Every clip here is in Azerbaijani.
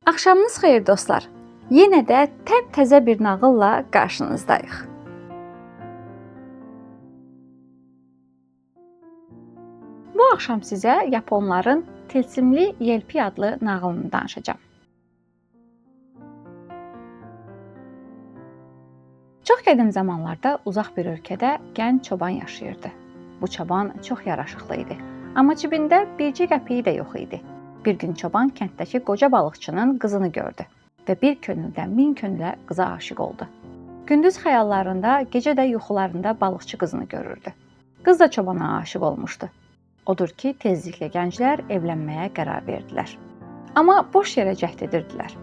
Axşamınız xeyir dostlar. Yenə də təzə bir nağılla qarşınızdayıq. Bu axşam sizə Yaponların Tilsimli Yelpi adlı nağılını danışacağam. Çox qədim zamanlarda uzaq bir ölkədə gənc çoban yaşayırdı. Bu çoban çox yaraşıqlı idi, amma cibində bircə qəpiyi də yox idi. Bir gün çoban kənddəki qoca balıqçının qızını gördü və bir könüldən min könülə qıza aşiq oldu. Gündüz xəyallarında, gecə də yuxularında balıqçı qızını görürdü. Qız da çobana aşiq olmuşdu. Odur ki, tezliklə gənclər evlənməyə qərar verdilər. Amma boş yerə cəhd edirdilər.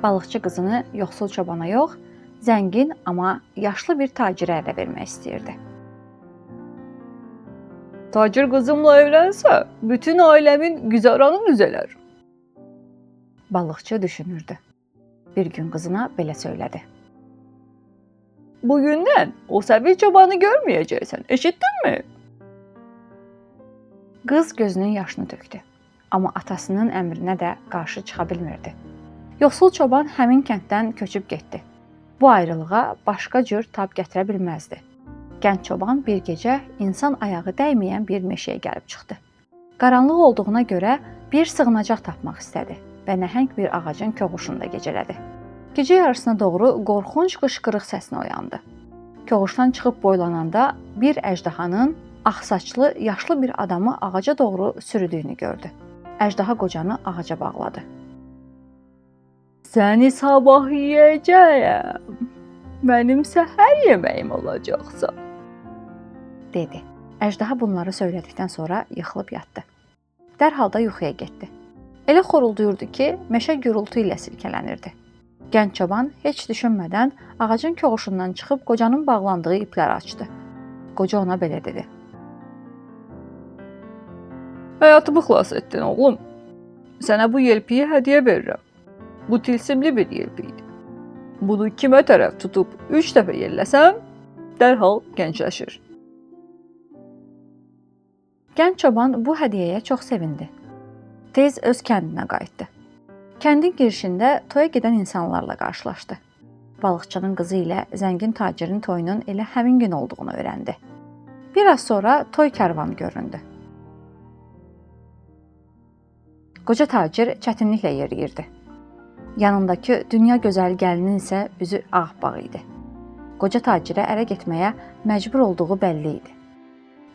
Balıqçı qızını yoxsul çobana yox, zəngin, amma yaşlı bir tacirə ərə vermək istəyirdi. Tacir qızımla evlənsə, bütün ailəmin güzəranı düzələr. Balıqçı düşünürdü. Bir gün qızına belə söylədi. Bugündən o səbil çobanı görməyəcəksən, eşitdinmi? Qız gözünün yaşını tökdü. Amma atasının əmrinə də qarşı çıxa bilmirdi. Yoxsul çoban həmin kənddən köçüb getdi. Bu ayrılığa başqa cür tab gətirə bilməzdi. Gənc çoban bir gecə insan ayağı dəyməyən bir meşəyə gəlib çıxdı. Qaranlıq olduğuna görə bir sığınacaq tapmaq istədi və nəhəng bir ağacın koğuşunda gecələdi. Gecə yarısına doğru qorxunc qışqırıq səsinə oyandı. Koğuşdan çıxıb boylananda bir əjdahanın ağsaçlı, yaşlı bir adamı ağaca doğru sürüdüyünü gördü. Əjdaha qocanı ağaca bağladı. Səni sabah yeyəcəyəm. Mənim səhər yeməyim olacaqsa, dedi. Əjdaha bunları söylədikdən sonra yıxılıb yatdı. Dərhal da yuxuya getdi. Elə xorulduyurdu ki, meşə gürültü ilə silkələnirdi. Gənc çoban heç düşünmədən ağacın koğuşundan çıxıb qocanın bağlandığı ipləri açdı. Qoca ona belə dedi. Həyatımı xilas etdin oğlum. Sənə bu yelpiyi hədiyyə verirəm. Bu tilsimli bir yelpiyidir. Bunu kimə tərəf tutub 3 dəfə yelləsəm, dərhal gəncləşir. Gənc çoban bu hədiyyəyə çox sevindi. Tez öz kəndinə qayıtdı. Kəndin girişində toya gedən insanlarla qarşılaşdı. Balıqçının qızı ilə zəngin tacirin toyunun elə həmin gün olduğunu öyrəndi. Bir az sonra toy karvanı göründü. Qoca tacir çətinliklə yeriyirdi. Yanındakı dünya gözəli gəlinin isə üzü ağappaq idi. Qoca tacirə ərə getməyə məcbur olduğu bəlli idi.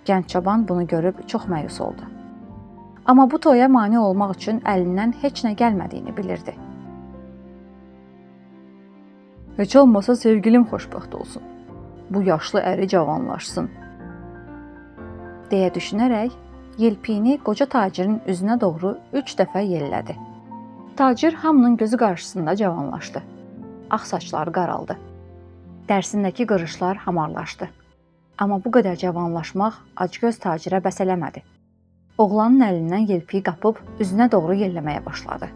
Gənc çoban bunu görüb çox məyus oldu. Amma bu toya mane olmaq üçün əlindən heç nə gəlmədiyini bilirdi. Heç olmasa sevgilim xoşbəxt olsun. Bu yaşlı əri cavanlaşsın. Deyə düşünərək yelpiyini qoca tacirin üzünə doğru 3 dəfə yellədi. Tacir hamının gözü qarşısında cavanlaşdı. Ağ saçları qaraldı. Dərsindəki qırışlar hamarlaşdı. Amma bu qədər cavanlaşmaq acgöz tacirə bəs eləmədi. Oğlanın əlindən yelpiyi qapıb üzünə doğru yelləməyə başladı.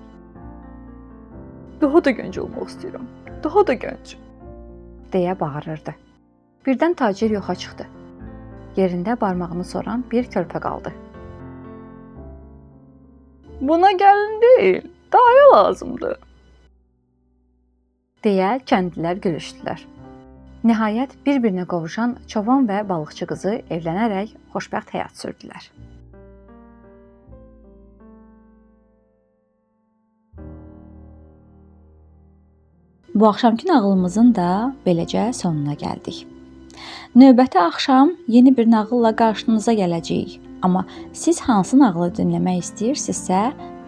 Daha da gənc olmaq istəyirəm. Daha da gənc. Deyə bağırırdı. Birdən tacir yoxa çıxdı. Yerində barmağını soran bir körpə qaldı. Buna gəlin deyil, daya lazımdır. Deyə kəndlilər gülüşdülər. Nəhayət bir-birinə qovuşan çoban və balıqçı qızı evlənərək xoşbəxt həyat sürdülər. Bu axşamki nağılımızın da beləcə sonuna gəldik. Növbəti axşam yeni bir nağılla qarşınıza gələcəyik. Amma siz hansı nağılı dinləmək istəyirsinizsə,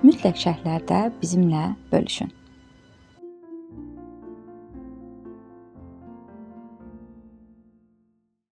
mütləq şərhlərdə bizimlə bölüşün.